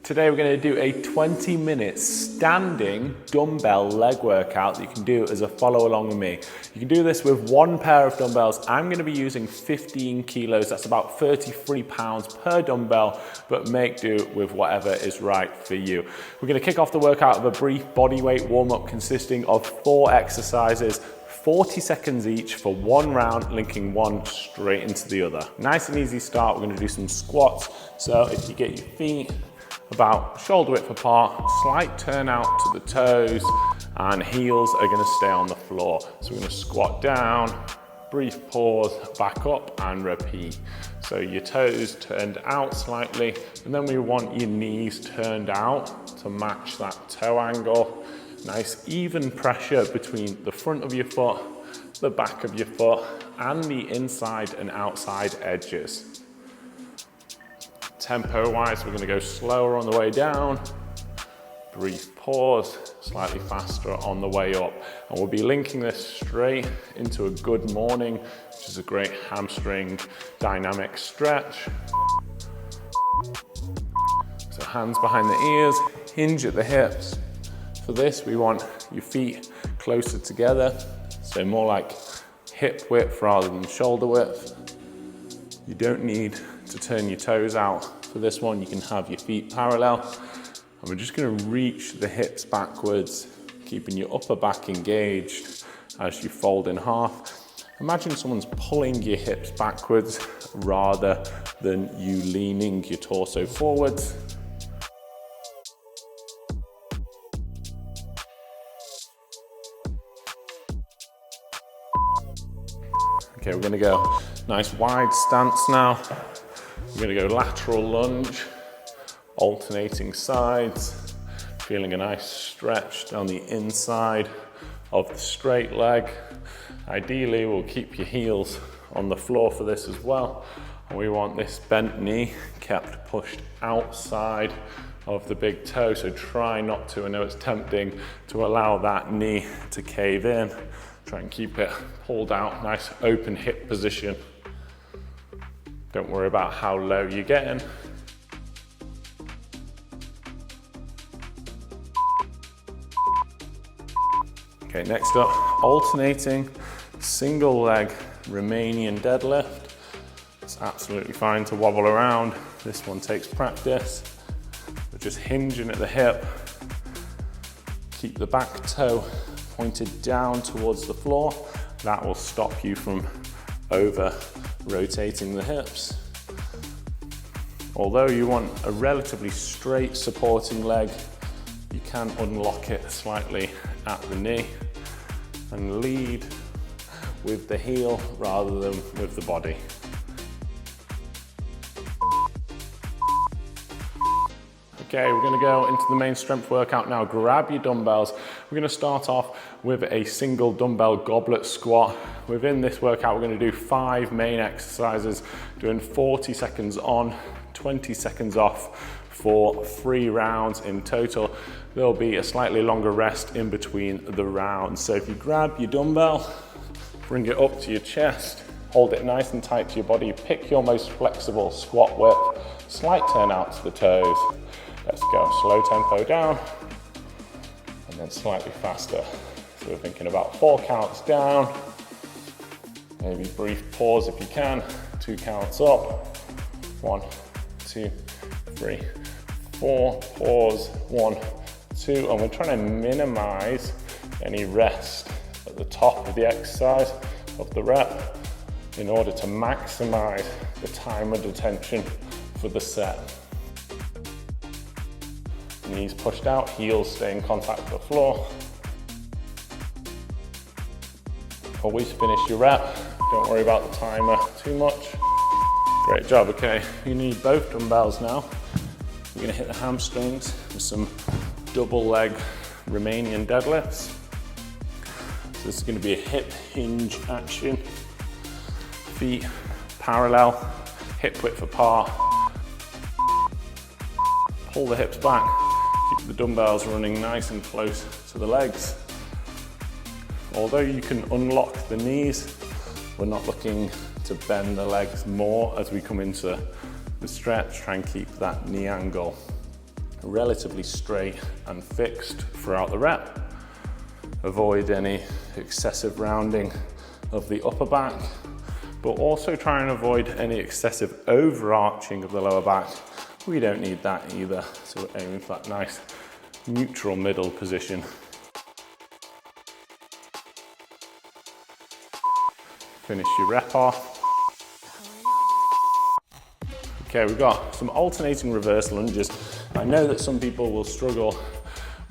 Today we're going to do a 20-minute standing dumbbell leg workout that you can do as a follow along with me. You can do this with one pair of dumbbells. I'm going to be using 15 kilos, that's about 33 pounds per dumbbell, but make do with whatever is right for you. We're going to kick off the workout with a brief bodyweight warm-up consisting of 4 exercises, 40 seconds each for one round, linking one straight into the other. Nice and easy start. We're going to do some squats. So if you get your feet about shoulder width apart, slight turn out to the toes, and heels are going to stay on the floor. So we're going to squat down, brief pause, back up and repeat. So your toes turned out slightly, and then we want your knees turned out to match that toe angle. Nice even pressure between the front of your foot, the back of your foot, and the inside and outside edges. Tempo wise, we're going to go slower on the way down, brief pause, slightly faster on the way up. And we'll be linking this straight into a good morning, which is a great hamstring dynamic stretch. So hands behind the ears, hinge at the hips. For this, we want your feet closer together, so more like hip width rather than shoulder width. You don't need to turn your toes out. For this one, you can have your feet parallel. And we're just going to reach the hips backwards, keeping your upper back engaged as you fold in half. Imagine someone's pulling your hips backwards rather than you leaning your torso forwards. Okay, we're going to go nice wide stance now. We're going to go lateral lunge, alternating sides, feeling a nice stretch down the inside of the straight leg. Ideally, we'll keep your heels on the floor for this as well. And we want this bent knee kept pushed outside of the big toe, so try not to, I know it's tempting to allow that knee to cave in. Try and keep it pulled out, nice open hip position. Don't worry about how low you're getting. Okay, next up, alternating single leg Romanian deadlift. It's absolutely fine to wobble around. This one takes practice. We're just hinging at the hip. Keep the back toe pointed down towards the floor. That will stop you from over rotating the hips. Although you want a relatively straight supporting leg, you can unlock it slightly at the knee and lead with the heel rather than with the body. Okay, we're going to go into the main strength workout now. Grab your dumbbells. We're going to start off with a single dumbbell goblet squat. Within this workout, we're going to do 5 main exercises, doing 40 seconds on, 20 seconds off for 3 rounds in total. There'll be a slightly longer rest in between the rounds. So if you grab your dumbbell, bring it up to your chest, hold it nice and tight to your body, pick your most flexible squat width, slight turn out to the toes. Let's go, slow tempo down, and then slightly faster. So we're thinking about 4 counts down, maybe brief pause if you can, 2 counts up, 1, 2, 3, 4, pause, 1, 2, and we're trying to minimize any rest at the top of the exercise, of the rep, in order to maximize the time under tension for the set. Knees pushed out, heels stay in contact with the floor. Always finish your rep. Don't worry about the timer too much. Great job, okay. You need both dumbbells now. You're gonna hit the hamstrings with some double leg Romanian deadlifts. So this is gonna be a hip hinge action. Feet parallel, hip width apart. Pull the hips back. Keep the dumbbells running nice and close to the legs. Although you can unlock the knees, we're not looking to bend the legs more as we come into the stretch. Try and keep that knee angle relatively straight and fixed throughout the rep. Avoid any excessive rounding of the upper back, but also try and avoid any excessive overarching of the lower back. We don't need that either, so we're aiming for that nice neutral middle position. Finish your rep off. Okay, we've got some alternating reverse lunges. I know that some people will struggle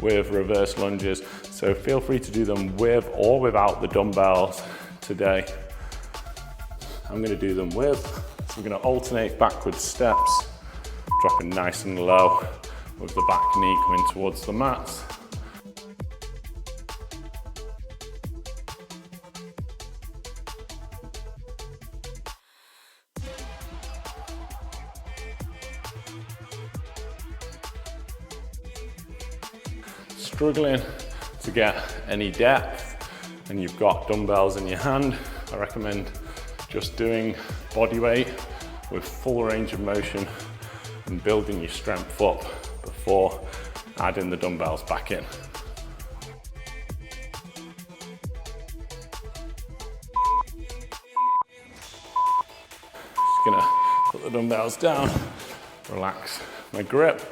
with reverse lunges, so feel free to do them with or without the dumbbells today. I'm going to do them with, so we're going to alternate backward steps, dropping nice and low with the back knee coming towards the mats. Struggling to get any depth and you've got dumbbells in your hand, I recommend just doing body weight with full range of motion and building your strength up before adding the dumbbells back in. Just gonna put the dumbbells down, relax my grip.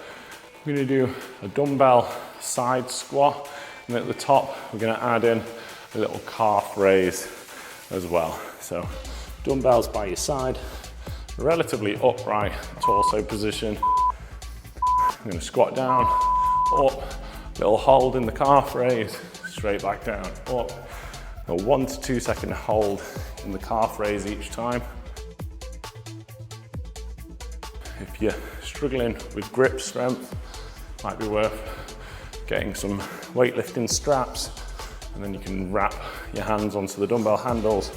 I'm gonna do a dumbbell side squat, and at the top we're going to add in a little calf raise as well. So dumbbells by your side, relatively upright torso position. I'm going to squat down, up, little hold in the calf raise, straight back down, up. A 1 to 2 second hold in the calf raise each time. If you're struggling with grip strength, might be worth getting some weightlifting straps, and then you can wrap your hands onto the dumbbell handles.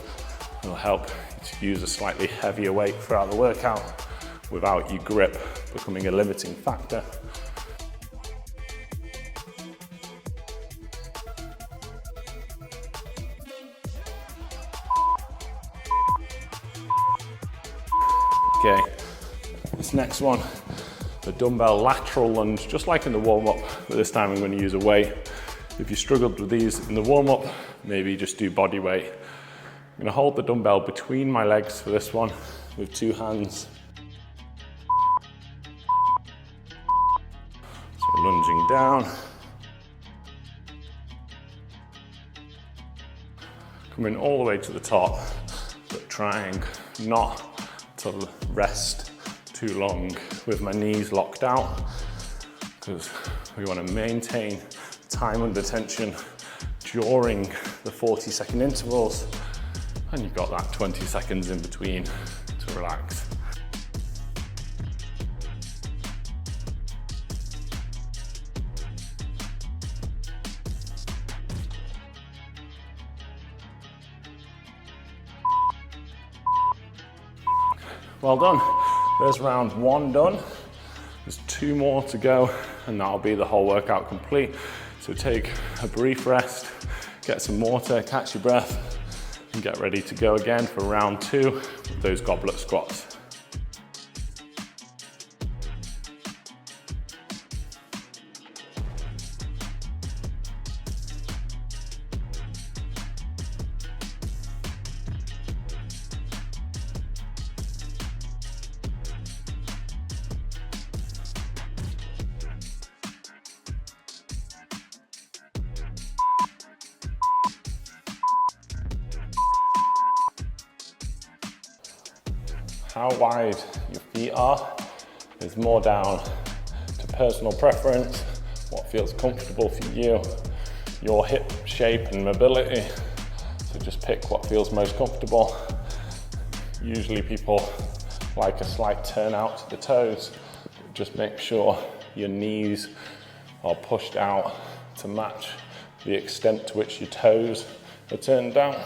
It'll help to use a slightly heavier weight throughout the workout without your grip becoming a limiting factor. Okay, this next one, the dumbbell lateral lunge, just like in the warm-up, but this time I'm going to use a weight. If you struggled with these in the warm-up, maybe just do body weight. I'm going to hold the dumbbell between my legs for this one with 2 hands. So lunging down. Coming all the way to the top, but trying not to rest too long with my knees locked out, because we want to maintain time under tension during the 40-second intervals, and you've got that 20 seconds in between to relax. Well done. There's round 1 done. There's 2 more to go, and that'll be the whole workout complete. So take a brief rest, get some water, catch your breath, and get ready to go again for round 2 with those goblet squats. How wide your feet are is more down to personal preference, what feels comfortable for you, your hip shape and mobility. So just pick what feels most comfortable. Usually people like a slight turn out to the toes. Just make sure your knees are pushed out to match the extent to which your toes are turned down.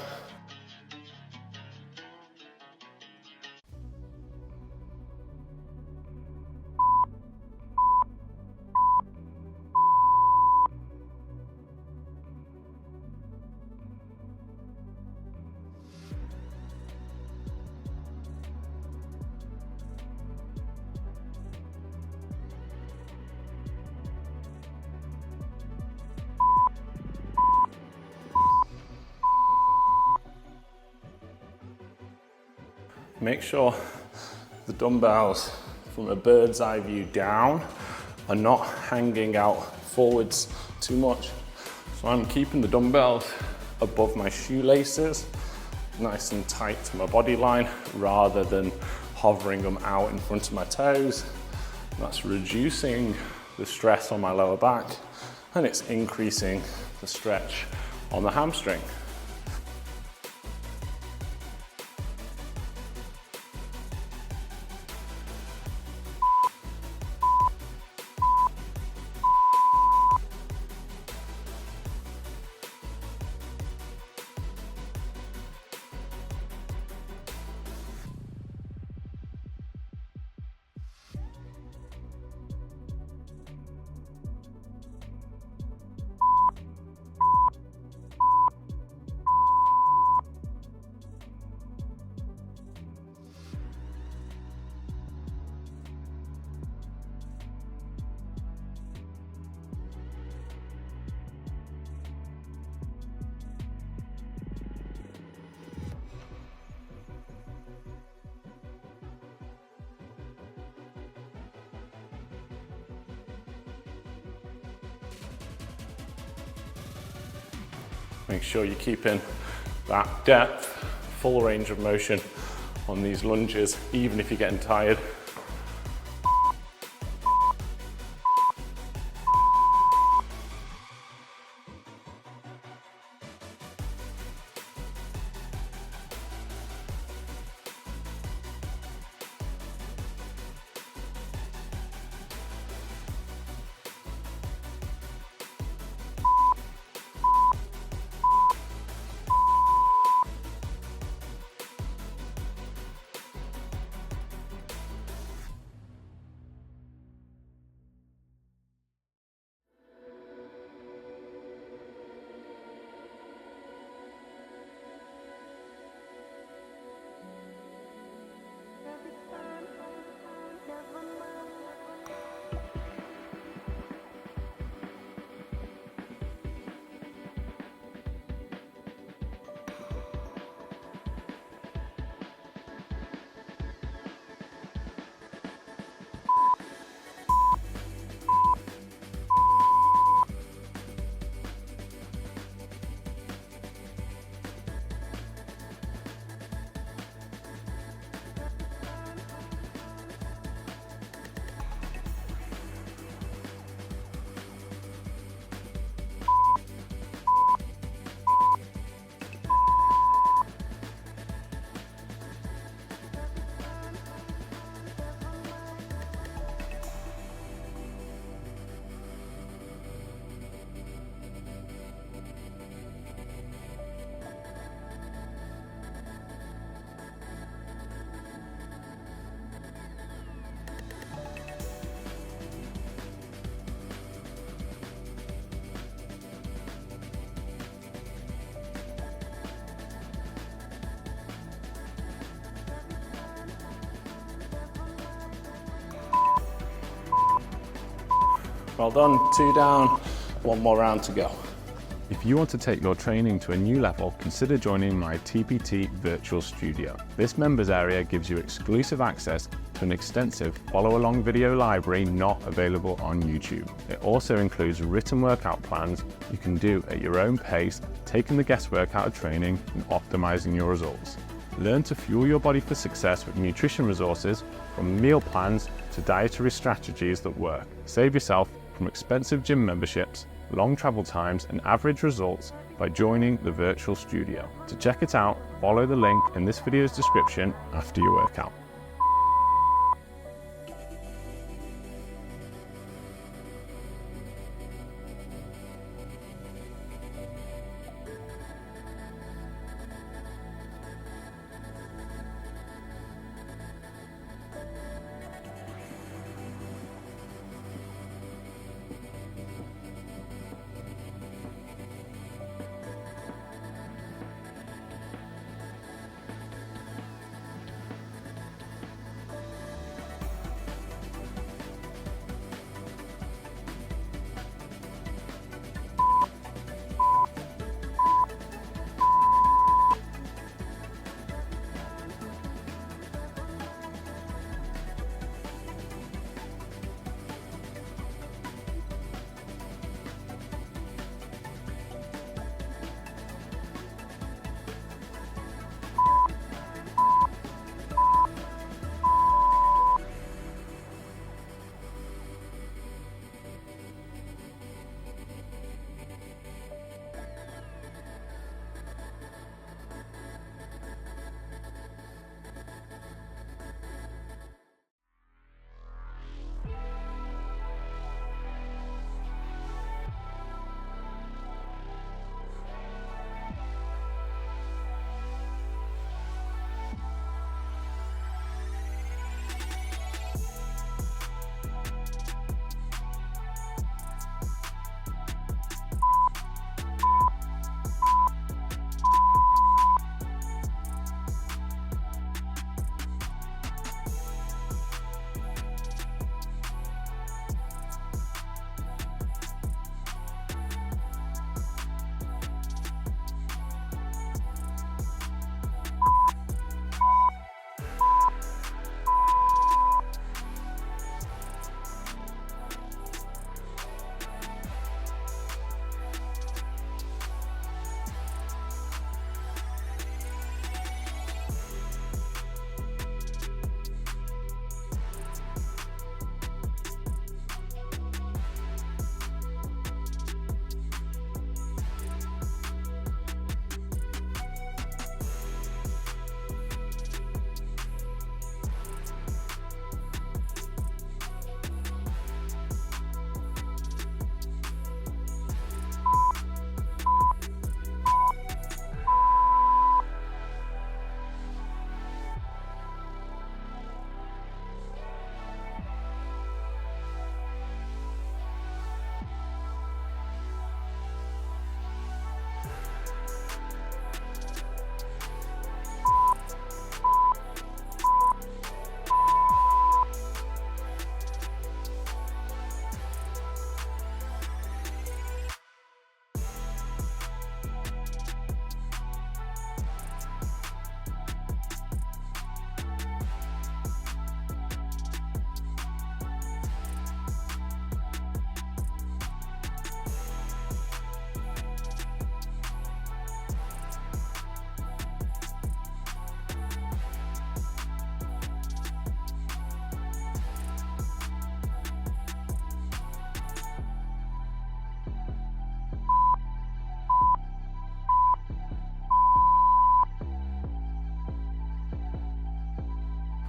Make sure the dumbbells from a bird's eye view down are not hanging out forwards too much. So I'm keeping the dumbbells above my shoelaces, nice and tight to my body line, rather than hovering them out in front of my toes. That's reducing the stress on my lower back, and it's increasing the stretch on the hamstring. Make sure you're keeping that depth, full range of motion on these lunges, even if you're getting tired. Well done, 2 down, 1 more round to go. If you want to take your training to a new level, consider joining my TPT Virtual Studio. This members area gives you exclusive access to an extensive follow-along video library not available on YouTube. It also includes written workout plans you can do at your own pace, taking the guesswork out of training and optimizing your results. Learn to fuel your body for success with nutrition resources, from meal plans to dietary strategies that work. Save yourself from expensive gym memberships, long travel times and average results by joining the virtual studio. To check it out, follow the link in this video's description after your workout.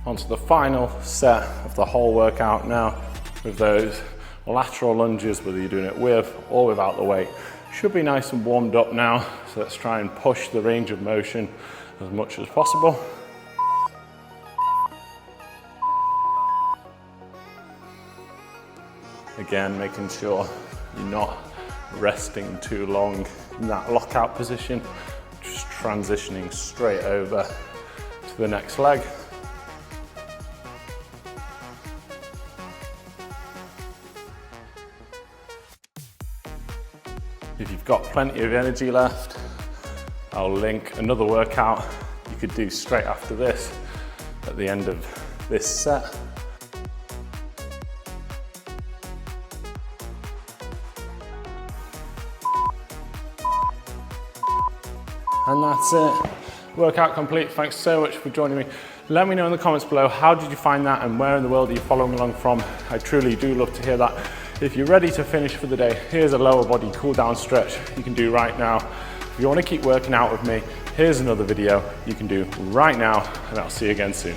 onto the final set of the whole workout now with those lateral lunges, whether you're doing it with or without the weight. Should be nice and warmed up now, so let's try and push the range of motion as much as possible. Again, making sure you're not resting too long in that lockout position, just transitioning straight over to the next leg. If you've got plenty of energy left, I'll link another workout you could do straight after this at the end of this set. And that's it. Workout complete. Thanks so much for joining me. Let me know in the comments below, how did you find that and where in the world are you following along from? I truly do love to hear that. If you're ready to finish for the day, here's a lower body cool down stretch you can do right now. If you want to keep working out with me, here's another video you can do right now, and I'll see you again soon.